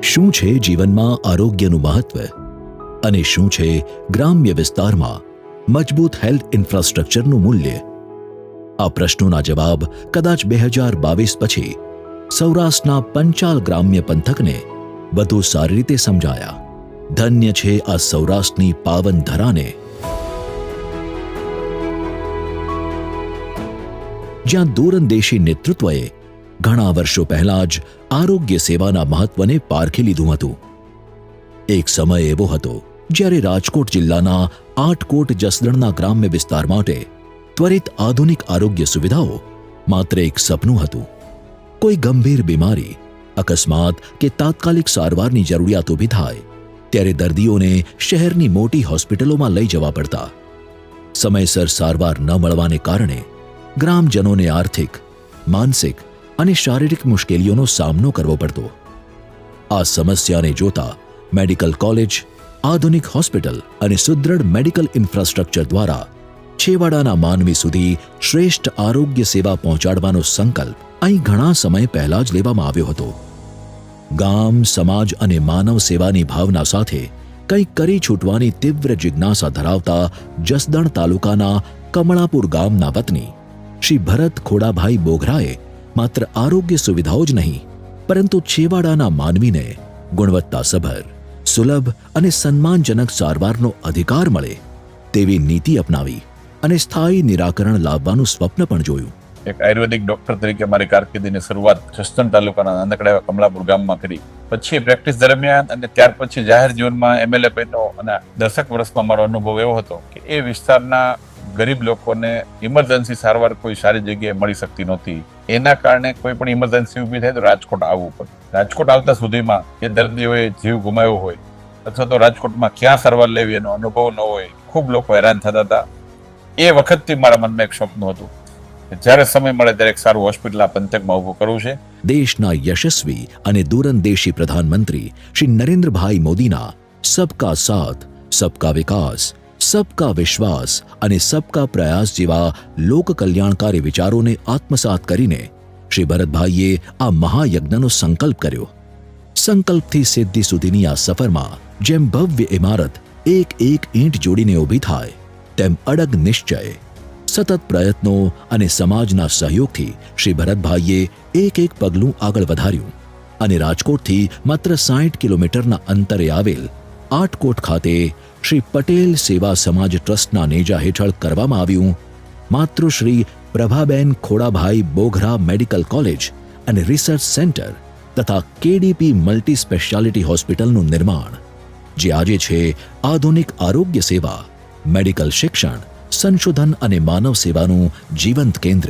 શું છે જીવનમાં આરોગ્યનું મહત્વ અને શું છે ગ્રામ્ય વિસ્તારમાં મજબૂત હેલ્થ ઇન્ફ્રાસ્ટ્રક્ચરનું મૂલ્ય? આ પ્રશ્નોના જવાબ કદાચ 2022 પછી સૌરાષ્ટ્રના પંચાલ ગ્રામ્ય પંથકને વધુ સારી રીતે સમજાયા. ધન્ય છે આ સૌરાષ્ટ્રની પાવન ધરાને, જ્યાં દૂરંદેશી નેતૃત્વએ ઘણા વર્ષો પહેલા જ આરોગ્ય સેવાના મહત્વને પારખી લીધું હતું. એક સમય એવો હતો જ્યારે રાજકોટ જિલ્લાના આટકોટ જસદણના ગ્રામ્ય વિસ્તાર માટે ત્વરિત આધુનિક આરોગ્ય સુવિધાઓ માત્ર એક સપનું હતું. કોઈ ગંભીર બીમારી, અકસ્માત કે તાત્કાલિક સારવારની જરૂરિયાત ઊભી થાય ત્યારે દર્દીઓને શહેરની મોટી હોસ્પિટલોમાં લઈ જવા પડતા. સમયસર સારવાર ન મળવાને કારણે ગ્રામજનોને આર્થિક, માનસિક અને શારીરિક મુશ્કેલીઓનો સામનો કરવો પડતો. આ સમસ્યાને જોતા મેડિકલ કોલેજ, આધુનિક હોસ્પિટલ અને સુદૃઢ મેડિકલ ઇન્ફ્રાસ્ટ્રક્ચર દ્વારા છેવાડાના માનવી સુધી શ્રેષ્ઠ આરોગ્ય સેવા પહોંચાડવાનો સંકલ્પ અહીં ઘણા સમય પહેલા જ લેવામાં આવ્યો હતો. ગામ, સમાજ અને માનવ સેવાની ભાવના સાથે કંઈક કરી છૂટવાની તીવ્ર જિજ્ઞાસા ધરાવતા જસદણ તાલુકાના કમળાપુર ગામના વતની શ્રી ભરત ખોડાભાઈ બોઘરાએ માત્ર આરોગ્ય સુવિધાઓ જ નહીં, પરંતુ છેવાડાના માનવીને ગુણવત્તાસભર, સુલભ અને સન્માનજનક સારવારનો અધિકાર મળે તેવી નીતિ અપનાવી અને સ્થાયી નિરાકરણ લાવવાનું સ્વપ્ન પણ જોયું. એક આયુર્વેદિક ડોક્ટર તરીકે મારી કારકિર્દીની શરૂઆત જસદણ તાલુકાના નાનકડા એવા કમલાપુર ગામમાં કરી. પછી પ્રેક્ટિસ દરમિયાન અને ત્યાર પછી જાહેર જીવનમાં MLA બન્યો અને 10 વર્ષમાં મારો અનુભવ એવો હતો કે એ વિસ્તારના ગરીબ લોકોને ઇમરજન્સી સારવાર કોઈ સારી જગ્યાએ મળી શકતી નહોતી. એના કારણે કોઈ પણ ઇમરજન્સી ઊભી થાય તો રાજકોટ આવવું પડે. રાજકોટ આવતા સુધીમાં એ દર્દીઓએ જીવ ગુમાવ્યો હોય અથવા તો રાજકોટમાં ક્યાં સારવાર લેવી એનો અનુભવ ન હોય, ખૂબ લોકો હેરાન થતા હતા. એ વખતથી મારા મનમાં એક સપનું હતું, જ્યારે સમય મળે ત્યારે એક સારું હોસ્પિટલ આ પંથકમાં ઊભું કરવું છે. દેશના યશસ્વી અને દૂરંદેશી પ્રધાનમંત્રી શ્રી નરેન્દ્રભાઈ મોદીના સબકા સાથ, સબકા વિકાસ, સબકા વિશ્વાસ અને સબકા પ્રયાસ જેવા લોક કલ્યાણકારી વિચારોને આત્મસાત કરીને શ્રી ભરતભાઈએ આ મહાયજ્ઞનો સંકલ્પ કર્યો. સંકલ્પથી સિદ્ધિ સુધીની આ સફરમાં જેમ ભવ્ય ઇમારત એક એક ઈંટ જોડીને ઊભી થાય, તેમ અડગ નિશ્ચય, સતત પ્રયત્નો અને સમાજના સહયોગથી શ્રી ભરતભાઈએ એક એક પગલું આગળ વધાર્યું અને રાજકોટથી માત્ર 60 કિલોમીટરના અંતરે આવેલ આટકોટ ખાતે શ્રી પટેલ સેવા સમાજ ટ્રસ્ટના નેજા હેઠળ કરવામાં આવ્યું માતૃશ્રી પ્રભાબેન ખોડાભાઈ બોઘરા મેડિકલ કોલેજ અને રિસર્ચ સેન્ટર તથા KDP મલ્ટી સ્પેશિયાલિટી હોસ્પિટલનું નિર્માણ, જે આજે છે આધુનિક આરોગ્ય સેવા, મેડિકલ શિક્ષણ, સંશોધન અને માનવ સેવાનું જીવંત કેન્દ્ર,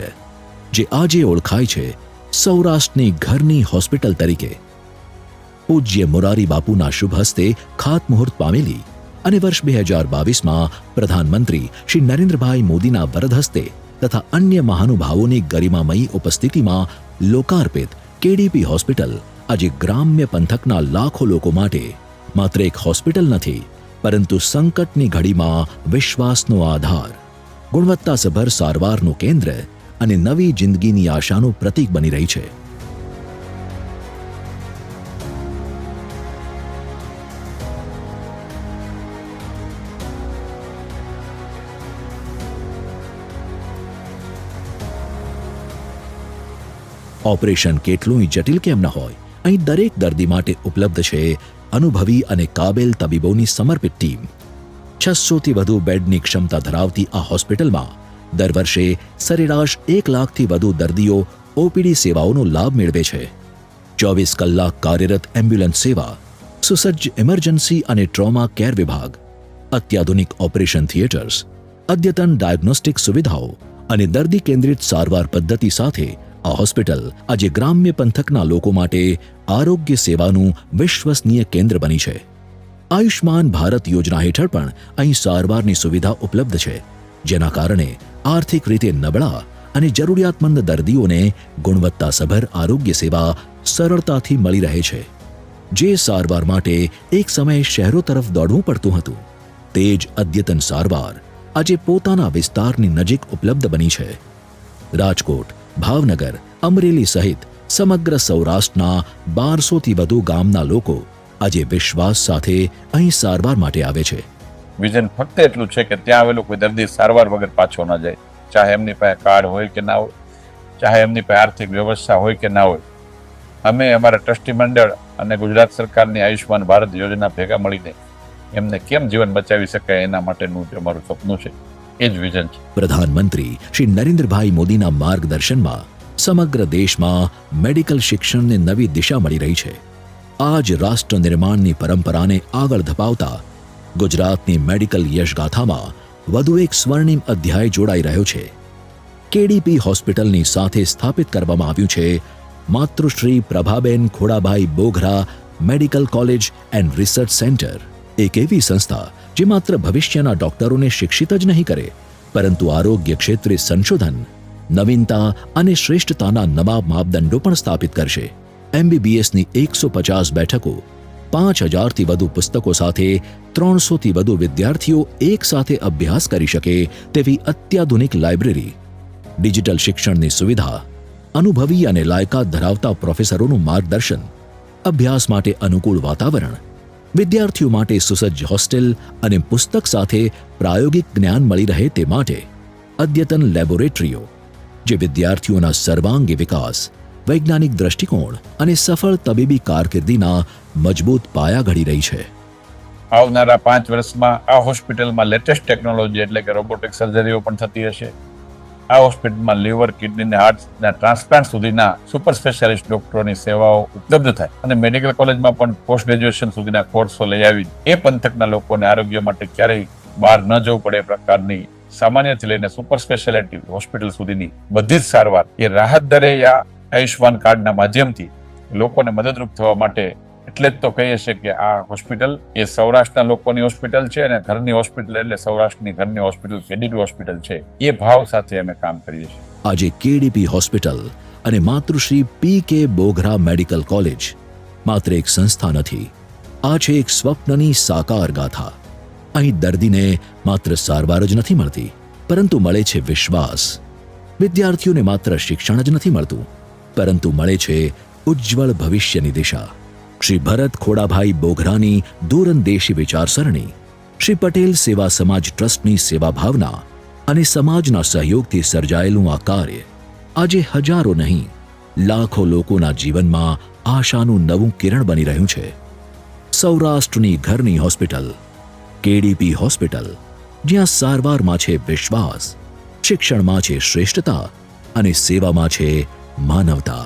જે આજે ઓળખાય છે સૌરાષ્ટ્રની ઘરની હોસ્પિટલ તરીકે. પૂજ્ય મોરારી બાપુના શુભ હસ્તે ખાતમુહૂર્ત પામેલી અને વર્ષ 2022માં પ્રધાનમંત્રી શ્રી નરેન્દ્રભાઈ મોદીના વરદ હસ્તે તથા અન્ય મહાનુભાવોની ગરિમામયી ઉપસ્થિતિમાં લોકાર્પિત KDP હોસ્પિટલ આજે ગ્રામ્ય પંથકના લાખો લોકો માટે માત્ર એક હોસ્પિટલ નથી, પરંતુ સંકટની ઘડીમાં વિશ્વાસનો આધાર, ગુણવત્તાસભર સારવારનું કેન્દ્ર અને નવી જિંદગીની આશાનું પ્રતીક બની રહી છે. ઓપરેશન કેટલું જટિલ કેમ ન હોય, અહીં દરેક દર્દી માટે ઉપલબ્ધ છે અનુભવી અને કાબેલ તબીબોની સમર્પિત ટીમ. 600થી વધુ બેડની ક્ષમતા ધરાવતી આ હોસ્પિટલમાં દર વર્ષે સરેરાશ 1 લાખથી વધુ દર્દીઓ OPD સેવાઓનો લાભ મેળવે છે. 24 કલાક કાર્યરત એમ્બ્યુલન્સ સેવા, સુસજ્જ ઇમરજન્સી અને ટ્રોમા કેર વિભાગ, અત્યાધુનિક ઓપરેશન થિયેટર્સ, અદ્યતન ડાયગ્નોસ્ટિક સુવિધાઓ અને દર્દી કેન્દ્રિત સારવાર પદ્ધતિ સાથે આ હોસ્પિટલ આજે ગ્રામ્ય પંથકના લોકો માટે આરોગ્ય સેવાનું વિશ્વસનીય કેન્દ્ર બની છે. આયુષ્માન ભારત યોજના હેઠળ પણ અહીં સારવારની સુવિધા ઉપલબ્ધ છે, જેના કારણે આર્થિક રીતે નબળા અને જરૂરિયાતમંદ દર્દીઓને ગુણવત્તાસભર આરોગ્ય સેવા સરળતાથી મળી રહે છે. જે સારવાર માટે એક સમયે શહેરો તરફ દોડવું પડતું હતું, તે જ અદ્યતન સારવાર આજે પોતાના વિસ્તારની નજીક ઉપલબ્ધ બની છે. રાજકોટ, ભાવનગર, અમરેલી સહિત સમગ્ર સૌરાષ્ટ્રના 1200થી વધુ ગામના લોકો આજે વિશ્વાસ સાથે અહીં સારવાર માટે આવે છે. વિઝન ફક્ત એટલું છે કે ત્યાં આવેલો કોઈ દર્દી સારવાર વગર પાછો ન જાય, ચાહે એમની પાસે કાર્ડ હોય કે ના હોય, ચાહે એમની પાસે આર્થિક વ્યવસ્થા હોય કે ના હોય. અમે અમારા ટ્રસ્ટી મંડળ અને ગુજરાત સરકારની આયુષ્માન ભારત યોજના ભેગા મળીને એમને કેમ જીવન બચાવી શકાય એના માટેનું જે અમારું સપનું છે એ જ વિઝન છે. પ્રધાનમંત્રી શ્રી નરેન્દ્રભાઈ મોદીના માર્ગદર્શનમાં સમગ્ર દેશમાં મેડિકલ શિક્ષણને નવી દિશા મળી રહી છે. આ જ રાષ્ટ્ર નિર્માણની પરંપરાને આગળ ધપાવતા ગુજરાતની મેડિકલ યશગાથામાં વધુ એક સ્વર્ણિમ અધ્યાય જોડાઈ રહ્યો છે. કેડીપી હોસ્પિટલની સાથે સ્થાપિત કરવામાં આવ્યું છે માતૃશ્રી Prabhaben Khodabhai Boghara medical college and research centre. એક એવી સંસ્થા જે માત્ર ભવિષ્યના ડોક્ટરોને શિક્ષિત જ નહીં કરે, પરંતુ આરોગ્ય ક્ષેત્રે સંશોધન, નવીનતા અને શ્રેષ્ઠતાના નવા માપદંડો પણ સ્થાપિત કરશે. MBBSની 150 બેઠકો, 5000થી વધુ પુસ્તકો સાથે 300થી વધુ વિદ્યાર્થીઓ એક સાથે અભ્યાસ કરી શકે તેવી અત્યાધુનિક લાઇબ્રેરી, ડિજિટલ શિક્ષણની સુવિધા, અનુભવી અને લાયકાત ધરાવતા પ્રોફેસરોનું માર્ગદર્શન, અભ્યાસ માટે અનુકૂળ વાતાવરણ, વિદ્યાર્થીઓ માટે સુસજ્જ હોસ્ટેલ અને પુસ્તક સાથે પ્રાયોગિક જ્ઞાન મળી રહે તે માટે અદ્યતન લેબોરેટરીઓ, જે વિદ્યાર્થીઓના સર્વાંગી વિકાસ, વૈજ્ઞાનિક દ્રષ્ટિકોણ અને સફળ તબીબી કારકિર્દીના મજબૂત પાયા ઘડી રહી છે. આવનારા 5 વર્ષમાં આ હોસ્પિટલમાં લેટેસ્ટ ટેકનોલોજી એટલે કે રોબોટિક સર્જરીઓ પણ થતી હશે. આ હોસ્પિટલમાં લીવર, કિડની અને હાર્ટના ટ્રાન્સપ્લાન્ટ સુધીના સુપર સ્પેશિયાલિસ્ટ ડોક્ટરોની સેવાઓ ઉપલબ્ધ થાય અને મેડિકલ કોલેજમાં પણ પોસ્ટ ગ્રેજ્યુએશન સુધીના કોર્સો લઈ આવી એ પંથકના લોકોને આરોગ્ય માટે ક્યારેય બહાર ન જવું પડે એ પ્રકારની સામાન્યથી લઈને સુપર સ્પેશિયાલિટી હોસ્પિટલ સુધીની બધી જ સારવાર એ રાહત દરે આ આયુષ્માન કાર્ડના માધ્યમથી લોકોને મદદરૂપ થવા માટે એટલે જ તો કહીએ છીએ કે આ હોસ્પિટલ એ સૌરાષ્ટ્રના લોકોની હોસ્પિટલ છે અને ઘરની હોસ્પિટલ એટલે સૌરાષ્ટ્રની ઘરની હોસ્પિટલ કેડીપી હોસ્પિટલ છે એ ભાવ સાથે અમે કામ કરીએ છીએ. આજે કેડીપી હોસ્પિટલ અને માતૃશ્રી PK બોઘરા મેડિકલ કોલેજ માત્ર એક સંસ્થા નથી, આ છે એક સ્વપ્નની સાકાર ગાથા. અહીં દર્દીને માત્ર સારવાર જ નથી મળતી, પરંતુ મળે છે વિશ્વાસ. વિદ્યાર્થીઓને માત્ર શિક્ષણ જ નથી મળતું, પરંતુ મળે છે ઉજ્જવળ ભવિષ્યની દિશા. શ્રી ભરત ખોડાભાઈ બોઘરાની દૂરંદેશી વિચારસરણી, શ્રી પટેલ સેવા સમાજ ટ્રસ્ટની સેવા ભાવના અને સમાજના સહયોગથી સર્જાયેલું આ કાર્ય આજે હજારો નહીં, લાખો લોકોના જીવનમાં આશાનું નવું કિરણ બની રહ્યું છે. સૌરાષ્ટ્રની ઘરની હોસ્પિટલ, કેડીપી હોસ્પિટલ, જ્યાં સારવારમાં છે વિશ્વાસ, શિક્ષણમાં છે શ્રેષ્ઠતા અને સેવામાં છે માનવતા.